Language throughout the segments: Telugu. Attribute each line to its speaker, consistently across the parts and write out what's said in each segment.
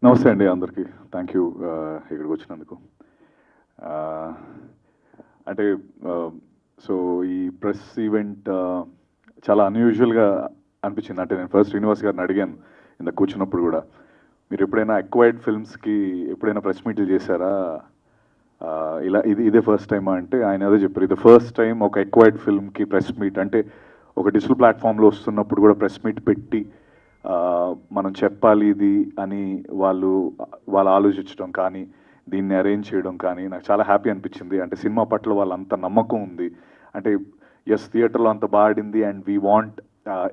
Speaker 1: నమస్తే అండి అందరికీ. థ్యాంక్ యూ ఇక్కడికి వచ్చినందుకు. అంటే సో ఈ ప్రెస్ ఈవెంట్ చాలా అన్యూజువల్గా అనిపించింది. అంటే నేను ఫస్ట్ శ్రీనివాస్ గారిని అడిగాను ఇందాక కూర్చున్నప్పుడు కూడా, మీరు ఎప్పుడైనా అక్వైర్డ్ ఫిల్మ్స్కి ఎప్పుడైనా ప్రెస్ మీట్లు చేశారా, ఇలా ఇదే ఫస్ట్ టైమా అంటే ఆయన అదే చెప్పారు. ఇది ఫస్ట్ టైం ఒక అక్వైర్డ్ ఫిల్మ్కి ప్రెస్ మీట్, అంటే ఒక డిజిటల్ ప్లాట్ఫామ్లో వస్తున్నప్పుడు కూడా ప్రెస్ మీట్ పెట్టి మనం చెప్పాలి ఇది అని వాళ్ళు ఆలోచించడం కానీ, దీన్ని అరేంజ్ చేయడం కానీ నాకు చాలా హ్యాపీ అనిపించింది. అంటే సినిమా పట్ల వాళ్ళంత నమ్మకం ఉంది. అంటే ఎస్, థియేటర్లో అంత బాడింది అండ్ వీ వాంట్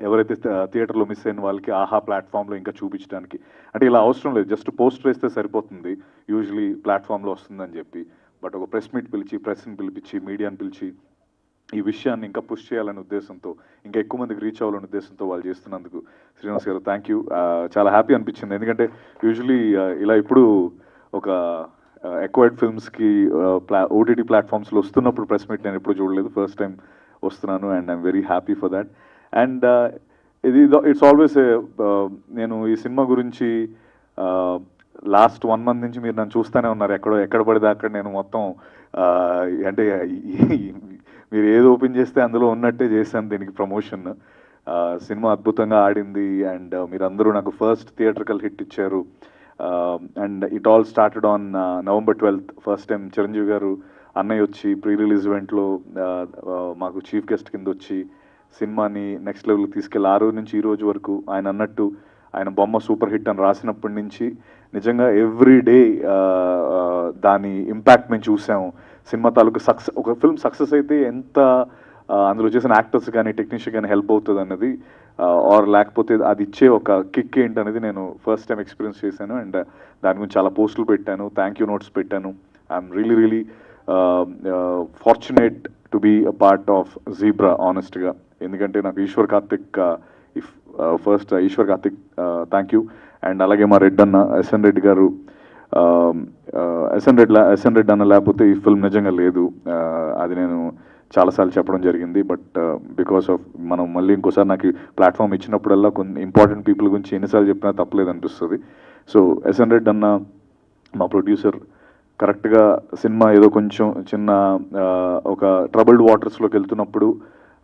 Speaker 1: ఎవరైతే థియేటర్లో మిస్ అయిన వాళ్ళకి ఆహా ప్లాట్ఫామ్లో ఇంకా చూపించడానికి, అంటే ఇలా అవసరం లేదు, జస్ట్ పోస్టర్ వేస్తే సరిపోతుంది యూజువలీ ప్లాట్ఫామ్లో వస్తుందని చెప్పి. బట్ ఒక ప్రెస్ మీట్ పిలిచి, ప్రెస్ని పిలిపించి, మీడియాని పిలిచి ఈ విషయాన్ని ఇంకా పుష్ చేయాలనే ఉద్దేశంతో, ఇంకా ఎక్కువ మందికి రీచ్ అవ్వాలనే ఉద్దేశంతో వాళ్ళు చేస్తున్నందుకు శ్రీనివాస్ గారు థ్యాంక్ యూ. చాలా హ్యాపీ అనిపించింది. ఎందుకంటే యూజువలీ ఇలా ఇప్పుడు ఒక అక్వైర్డ్ ఫిల్మ్స్కి ఓటీటీ ప్లాట్ఫామ్స్లో వస్తున్నప్పుడు ప్రెస్ మీట్ నేను ఎప్పుడు చూడలేదు, ఫస్ట్ టైం వస్తున్నాను and I'm very happy for that. And ఇది ఇట్స్ ఆల్వేస్ నేను ఈ సినిమా గురించి లాస్ట్ 1 month నుంచి మీరు నన్ను చూస్తూనే ఉన్నారు, ఎక్కడ పడితే అక్కడ నేను మొత్తం అంటే మీరు ఏది ఓపెన్ చేస్తే అందులో ఉన్నట్టే చేశాను దీనికి ప్రమోషన్. సినిమా అద్భుతంగా ఆడింది అండ్ మీరందరూ నాకు ఫస్ట్ థియేట్రికల్ హిట్ ఇచ్చారు. And it all started on November 12th. First time Chiranjeevi గారు అన్నయ్య వచ్చి ప్రీ రిలీజ్ ఈవెంట్లో మాకు చీఫ్ గెస్ట్ కింద వచ్చి సినిమాని నెక్స్ట్ లెవెల్కి తీసుకెళ్ళి ఆ రోజు నుంచి ఈ రోజు వరకు ఆయన అన్నట్టు ఆయన బొమ్మ సూపర్ హిట్ అని రాసినప్పటి నుంచి నిజంగా ఎవ్రీ డే దాని ఇంపాక్ట్ మేము చూసాము. సినిమా తాలూకు ఒక ఫిల్మ్ సక్సెస్ అయితే ఎంత అందులో చేసిన యాక్టర్స్ కానీ టెక్నీషియన్ కానీ హెల్ప్ అవుతుంది అన్నది, ఆర్ లేకపోతే అది ఇచ్చే ఒక కిక్ ఏంటనేది నేను ఫస్ట్ టైం ఎక్స్పీరియన్స్ చేశాను. అండ్ దాని గురించి చాలా పోస్టులు పెట్టాను, థ్యాంక్ యూ నోట్స్ పెట్టాను. I'm really fortunate to be a part of Zebra ఆనెస్ట్గా. ఎందుకంటే నాకు Eshwar Karthik first Eshwar Karthik thank you. And అలాగే మా రెడ్డి అన్న ఎస్ఎన్ రెడ్డి గారు, ఎస్ఎన్ రెడ్డి అన్న లేకపోతే ఈ ఫిల్మ్ నిజంగా లేదు. అది నేను చాలాసార్లు చెప్పడం జరిగింది. బట్ బికాస్ ఆఫ్ మనం మళ్ళీ ఇంకోసారి నాకు ప్లాట్ఫామ్ ఇచ్చినప్పుడల్లా కొన్ని ఇంపార్టెంట్ పీపుల్ గురించి ఎన్నిసార్లు చెప్పినా తప్పలేదు అనిపిస్తుంది. సో ఎస్ఎన్ రెడ్డి అన్న మా ప్రొడ్యూసర్ కరెక్ట్గా సినిమా ఏదో కొంచెం చిన్న ఒక ట్రబుల్డ్ వాటర్స్లోకి వెళ్తున్నప్పుడు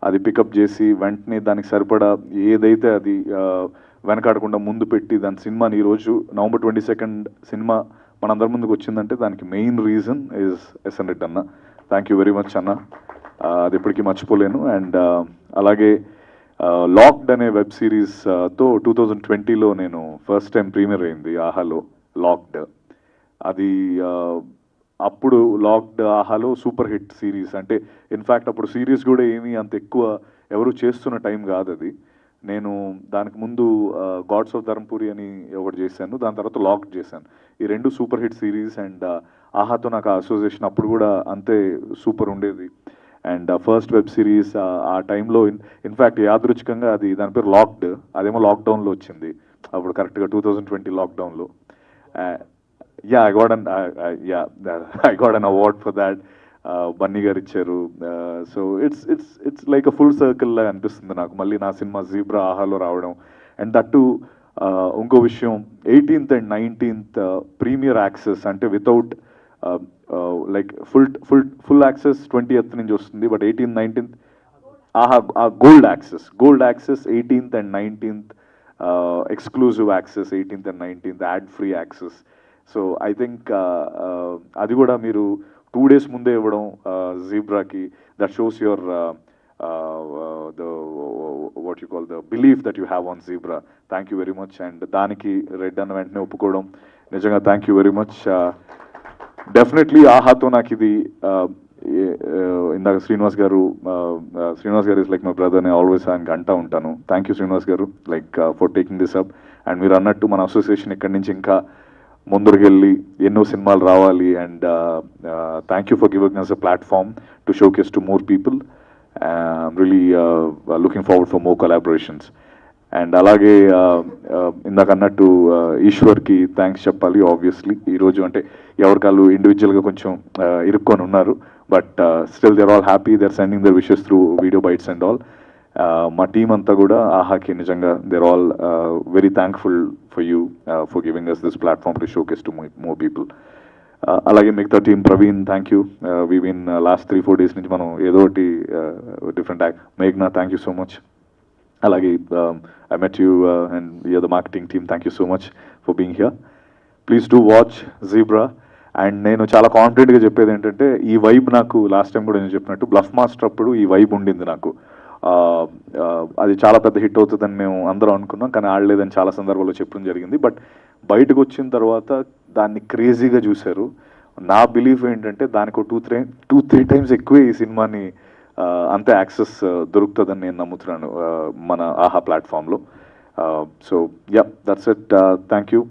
Speaker 1: అది పికప్ చేసి వెంటనే దానికి సరిపడా ఏదైతే అది వెనకాడకుండా ముందు పెట్టి దాని సినిమాని ఈరోజు November 22nd సినిమా మనందరి ముందుకు వచ్చిందంటే దానికి main reason is S N Reddy అన్న. థ్యాంక్ యూ వెరీ మచ్ అన్న, అది ఎప్పటికీ మర్చిపోలేను. అండ్ అలాగే లాక్డ్ అనే వెబ్ సిరీస్తో 2020లో నేను ఫస్ట్ టైం ప్రీమియర్ అయింది ఆహాలో, లాక్డ్. అది అప్పుడు లాక్డ్ ఆహాలో సూపర్ హిట్ సిరీస్. అంటే ఇన్ఫ్యాక్ట్ అప్పుడు సిరీస్ కూడా ఏమీ అంత ఎక్కువ ఎవరు చేస్తున్న టైం కాదు అది. నేను దానికి ముందు గాడ్స్ ఆఫ్ ధర్మపురి అని ఒకటి చేశాను, దాని తర్వాత లాక్డ్ చేశాను. ఈ రెండు సూపర్ హిట్ సిరీస్ అండ్ ఆహాతో నాకు అసోసియేషన్ అప్పుడు కూడా అంతే సూపర్ ఉండేది. అండ్ ఫస్ట్ వెబ్ సిరీస్ ఆ టైంలో ఇన్ఫ్యాక్ట్ యాదృచ్ఛికంగా అది దాని పేరు లాక్డ్, అదేమో లాక్డౌన్లో వచ్చింది అప్పుడు కరెక్ట్గా 2020 లాక్డౌన్లో. I got an award for that. Bunny గారు ఇచ్చారు. So it's like a full circle లాగా అనిపిస్తుంది నాకు మళ్ళీ నా సినిమా జీబ్రా ఆహాలో రావడం. అండ్ దట్టు ఇంకో విషయం, 18th and 19th premiere access, అంటే without like full access 20th నుంచి వస్తుంది, but 18th 19th Aha gold access 18th and 19th exclusive access 18th and 19th ad free access. So I think అది కూడా మీరు 2 days ముందే ఇవ్వడం జీబ్రాకి, that shows your what you call the belief that you have on Zebra. Thank you very much. And దానికి రెడ్ అన్న వెంటనే ఒప్పుకోవడం నిజంగా thank you very much. Definitely ఆహాతో నాకు ఇది ఇందాక శ్రీనివాస్ గారు ఇస్ లైక్ మై బ్రదర్, నేను ఆల్వేస్ ఆయనకి అంటూ ఉంటాను. థ్యాంక్ యూ శ్రీనివాస్ గారు, like for taking this up. And మీరు అన్నట్టు మన అసోసియేషన్ ఇక్కడి నుంచి ఇంకా ముందరికెళ్ళి ఎన్నో సినిమాలు రావాలి. And thank you for giving us a platform to showcase to more people. I'm really looking forward for more collaborations. And అలాగే ఇందాక అన్నట్టు ఈశ్వర్కి థ్యాంక్స్ చెప్పాలి. ఆబ్వియస్లీ ఈరోజు అంటే ఎవరికాళ్ళు ఇండివిజువల్గా కొంచెం ఇరుక్కొని ఉన్నారు, but still they are all happy, they are sending their wishes through video bytes and all. మా టీం అంతా కూడా ఆహాకి నిజంగా they're all very thankful for you for giving us this platform to showcase to more people. అలాగే మిగతా team Praveen thank you. We win last 3-4 days నుంచి మనం ఏదో ఒకటి డిఫరెంట్ మేఘ్నా థ్యాంక్ యూ సో మచ్. అలాగే I met you and you're the marketing team, thank you so much for being here. Please do watch zebra. And నేను చాలా కాన్ఫిడెంట్గా చెప్పేది ఏంటంటే ఈ వైబ్ నాకు లాస్ట్ టైం కూడా నేను చెప్పినట్టు బ్లఫ్ మాస్టర్ అప్పుడు ఈ వైబ్ ఉండింది నాకు. అది చాలా పెద్ద హిట్ అవుతుందని మేము అందరం అనుకున్నాం, కానీ ఆడలేదని చాలా సందర్భాల్లో చెప్పడం జరిగింది. బట్ బయటకు వచ్చిన తర్వాత దాన్ని క్రేజీగా చూశారు. నా బిలీఫ్ ఏంటంటే దానికి 2-3 టైమ్స్ ఎక్కువే ఈ సినిమాని అంతే యాక్సెస్ దొరుకుతుందని నేను నమ్ముతున్నాను మన ఆహా ప్లాట్ఫామ్లో. So yeah, that's it. Thank you.